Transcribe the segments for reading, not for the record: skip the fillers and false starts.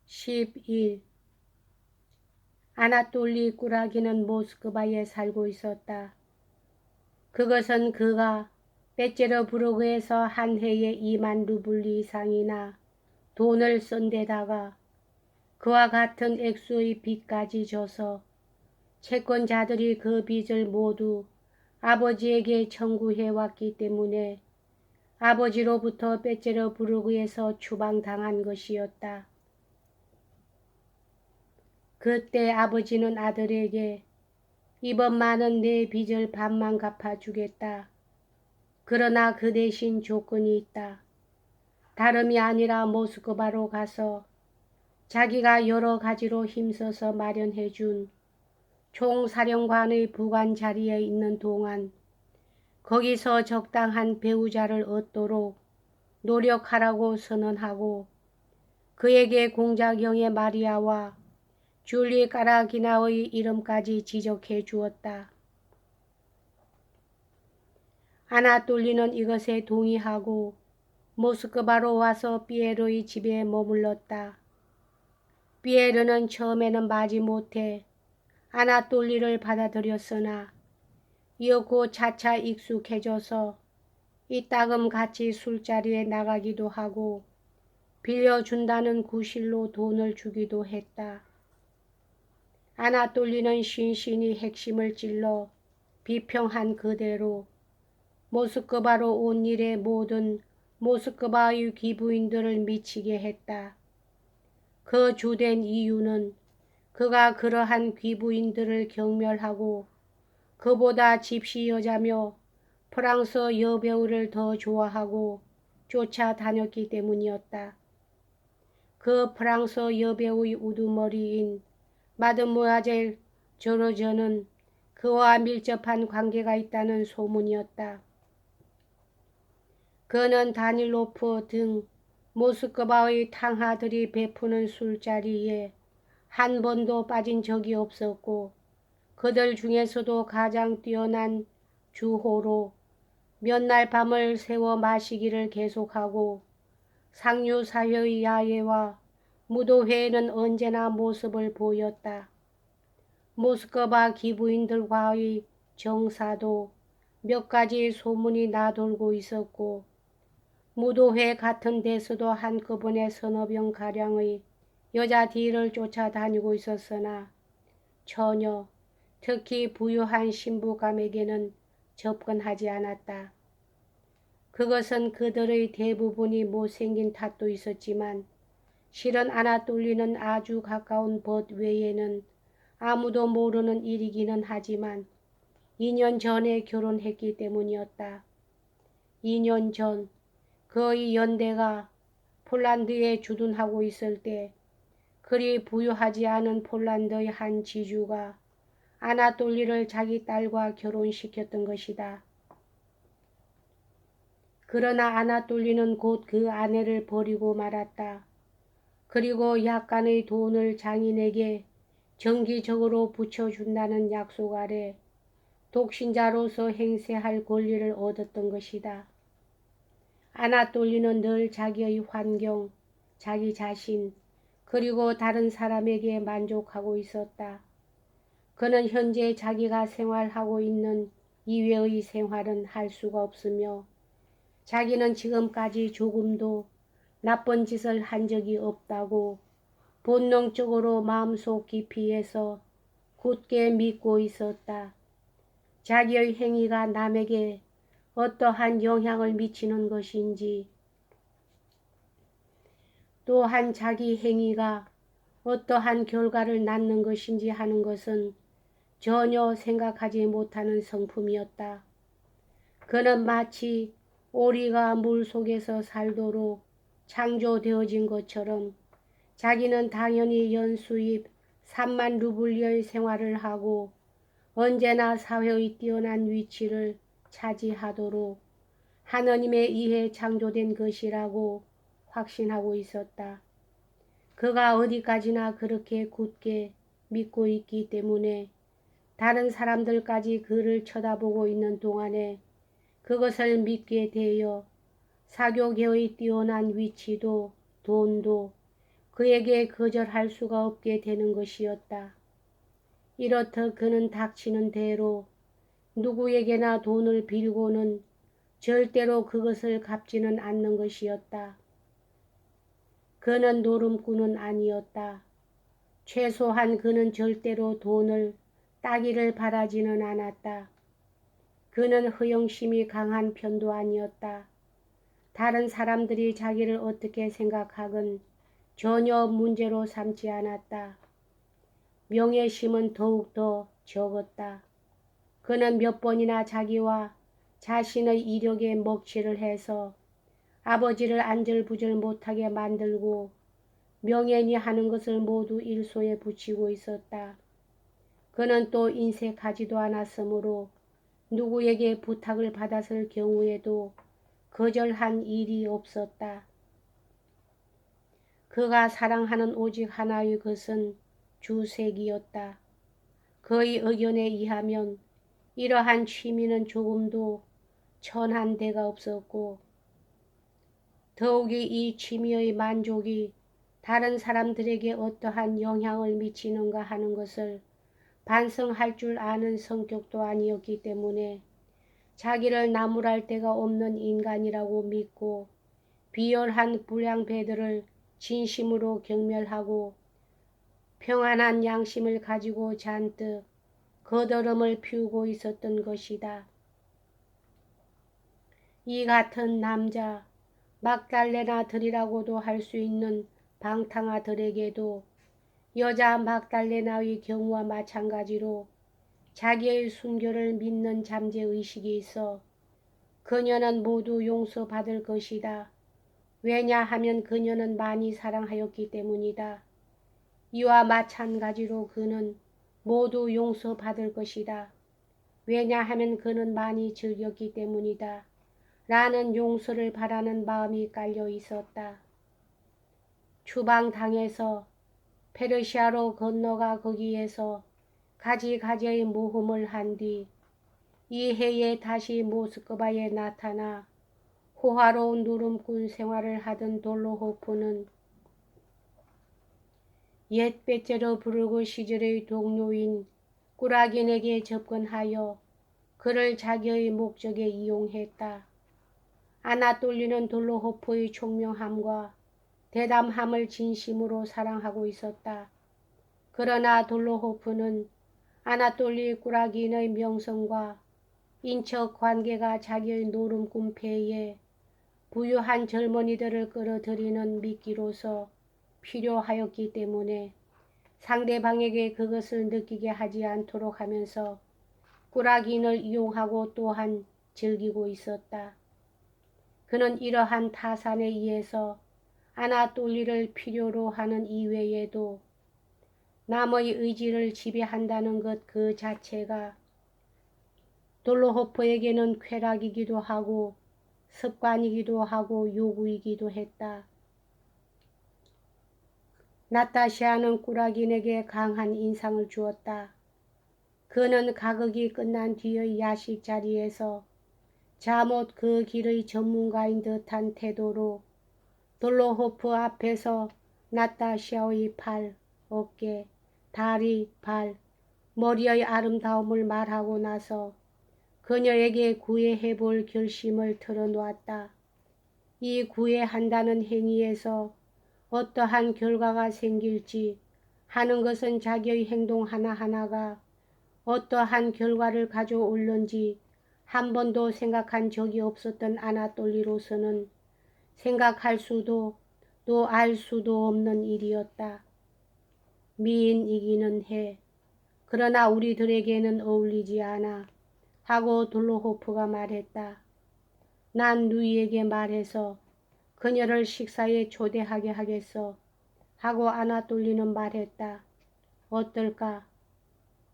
11. 아나톨리 꾸라기는 모스크바에 살고 있었다. 그것은 그가 페테르부르크에서 한 해에 2만 루블 이상이나 돈을 쓴 데다가 그와 같은 액수의 빚까지 져서 채권자들이 그 빚을 모두 아버지에게 청구해왔기 때문에 아버지로부터 페테르부르크에서 추방당한 것이었다. 그때 아버지는 아들에게 이번만은 내 빚을 반만 갚아주겠다. 그러나 그 대신 조건이 있다. 다름이 아니라 모스크바로 가서 자기가 여러 가지로 힘써서 마련해준 총사령관의 부관 자리에 있는 동안 거기서 적당한 배우자를 얻도록 노력하라고 선언하고 그에게 공자경의 마리아와 줄리 까라기나의 이름까지 지적해 주었다. 아나톨리는 이것에 동의하고 모스크바로 와서 피에르의 집에 머물렀다. 피에르는 처음에는 마지못해 아나톨리를 받아들였으나 이윽고 차차 익숙해져서 이따금 같이 술자리에 나가기도 하고 빌려준다는 구실로 돈을 주기도 했다. 아나톨리는 신신이 핵심을 찔러 비평한 그대로 모스크바로 온 일에 모든 모스크바의 기부인들을 미치게 했다. 그 주된 이유는 그가 그러한 귀부인들을 경멸하고 그보다 집시 여자며 프랑스 여배우를 더 좋아하고 쫓아다녔기 때문이었다. 그 프랑스 여배우의 우두머리인 마드모아젤 조르저는 그와 밀접한 관계가 있다는 소문이었다. 그는 다닐로프 등 모스크바의 탕하들이 베푸는 술자리에 한 번도 빠진 적이 없었고 그들 중에서도 가장 뛰어난 주호로 몇 날 밤을 새워 마시기를 계속하고 상류사회의 야외와 무도회에는 언제나 모습을 보였다. 모스크바 기부인들과의 정사도 몇 가지 소문이 나돌고 있었고 무도회 같은 데서도 한꺼번에 서너 명가량의 여자 뒤를 쫓아다니고 있었으나 전혀 특히 부유한 신부감에게는 접근하지 않았다. 그것은 그들의 대부분이 못생긴 탓도 있었지만 실은 아나톨리는 아주 가까운 벗 외에는 아무도 모르는 일이기는 하지만 2년 전에 결혼했기 때문이었다. 2년 전 그의 연대가 폴란드에 주둔하고 있을 때 그리 부유하지 않은 폴란드의 한 지주가 아나톨리를 자기 딸과 결혼시켰던 것이다. 그러나 아나톨리는 곧 그 아내를 버리고 말았다. 그리고 약간의 돈을 장인에게 정기적으로 붙여준다는 약속 아래 독신자로서 행세할 권리를 얻었던 것이다. 아나톨리는 늘 자기의 환경, 자기 자신, 그리고 다른 사람에게 만족하고 있었다. 그는 현재 자기가 생활하고 있는 이외의 생활은 할 수가 없으며 자기는 지금까지 조금도 나쁜 짓을 한 적이 없다고 본능적으로 마음속 깊이에서 굳게 믿고 있었다. 자기의 행위가 남에게 어떠한 영향을 미치는 것인지 또한 자기 행위가 어떠한 결과를 낳는 것인지 하는 것은 전혀 생각하지 못하는 성품이었다. 그는 마치 오리가 물속에서 살도록 창조되어진 것처럼 자기는 당연히 연수입 3만 루블리의 생활을 하고 언제나 사회의 뛰어난 위치를 차지하도록 하느님에 의해 창조된 것이라고 확신하고 있었다. 그가 어디까지나 그렇게 굳게 믿고 있기 때문에 다른 사람들까지 그를 쳐다보고 있는 동안에 그것을 믿게 되어 사교계의 뛰어난 위치도 돈도 그에게 거절할 수가 없게 되는 것이었다. 이렇듯 그는 닥치는 대로 누구에게나 돈을 빌고는 절대로 그것을 갚지는 않는 것이었다. 그는 노름꾼은 아니었다. 최소한 그는 절대로 돈을 따기를 바라지는 않았다. 그는 허영심이 강한 편도 아니었다. 다른 사람들이 자기를 어떻게 생각하건 전혀 문제로 삼지 않았다. 명예심은 더욱더 적었다. 그는 몇 번이나 자기와 자신의 이력에 먹칠을 해서 아버지를 안절부절 못하게 만들고 명예니 하는 것을 모두 일소에 붙이고 있었다. 그는 또 인색하지도 않았으므로 누구에게 부탁을 받았을 경우에도 거절한 일이 없었다. 그가 사랑하는 오직 하나의 것은 주색이었다. 그의 의견에 의하면 이러한 취미는 조금도 천한 데가 없었고 더욱이 이 취미의 만족이 다른 사람들에게 어떠한 영향을 미치는가 하는 것을 반성할 줄 아는 성격도 아니었기 때문에 자기를 나무랄 데가 없는 인간이라고 믿고 비열한 불량배들을 진심으로 경멸하고 평안한 양심을 가지고 잔뜩 거더름을 피우고 있었던 것이다. 이 같은 남자 막달레나들이라고도 할 수 있는 방탕아들에게도 여자 막달레나의 경우와 마찬가지로 자기의 순결을 믿는 잠재의식이 있어 그녀는 모두 용서받을 것이다. 왜냐하면 그녀는 많이 사랑하였기 때문이다. 이와 마찬가지로 그는 모두 용서받을 것이다. 왜냐하면 그는 많이 즐겼기 때문이다. 라는 용서를 바라는 마음이 깔려 있었다. 추방당해서 페르시아로 건너가 거기에서 가지가지의 모험을 한 뒤 이 해에 다시 모스크바에 나타나 호화로운 누름꾼 생활을 하던 돌로호프는 옛 베테르부르크 시절의 동료인 꾸라긴에게 접근하여 그를 자기의 목적에 이용했다. 아나톨리는 돌로호프의 총명함과 대담함을 진심으로 사랑하고 있었다. 그러나 돌로호프는 아나톨리 꾸라긴의 명성과 인척 관계가 자기의 노름꾼 폐에 부유한 젊은이들을 끌어들이는 미끼로서 필요하였기 때문에 상대방에게 그것을 느끼게 하지 않도록 하면서 꾸라긴을 이용하고 또한 즐기고 있었다. 그는 이러한 타산에 의해서 아나톨리를 필요로 하는 이외에도 남의 의지를 지배한다는 것 그 자체가 돌로호프에게는 쾌락이기도 하고 습관이기도 하고 요구이기도 했다. 나타샤는 꾸라긴에게 강한 인상을 주었다. 그는 가극이 끝난 뒤의 야식 자리에서 잠옷 그 길의 전문가인 듯한 태도로 돌로호프 앞에서 나타샤의 팔, 어깨, 다리, 발, 머리의 아름다움을 말하고 나서 그녀에게 구애해 볼 결심을 털어놓았다. 이 구애한다는 행위에서 어떠한 결과가 생길지 하는 것은 자기의 행동 하나하나가 어떠한 결과를 가져올는지 한 번도 생각한 적이 없었던 아나톨리로서는 생각할 수도 또 알 수도 없는 일이었다. 미인이기는 해. 그러나 우리들에게는 어울리지 않아. 하고 돌로호프가 말했다. 난 누이에게 말해서 그녀를 식사에 초대하게 하겠어. 하고 아나톨리는 말했다. 어떨까?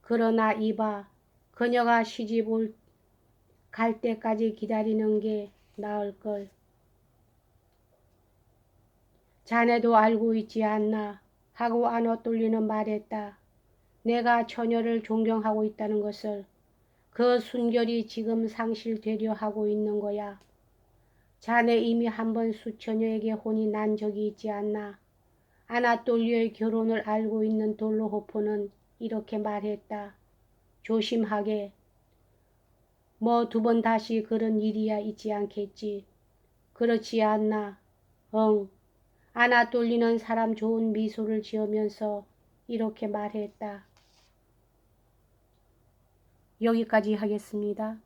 그러나 이봐. 그녀가 시집 갈 때까지 기다리는 게 나을걸. 자네도 알고 있지 않나? 하고 아나톨리는 말했다. 내가 처녀를 존경하고 있다는 것을. 그 순결이 지금 상실되려 하고 있는 거야. 자네 이미 한 번 수처녀에게 혼이 난 적이 있지 않나? 아나톨리의 결혼을 알고 있는 돌로호포는 이렇게 말했다. 조심하게. 뭐 2번 다시 그런 일이야 있지 않겠지. 그렇지 않나? 응. 아나톨리는 사람 좋은 미소를 지으면서 이렇게 말했다. 여기까지 하겠습니다.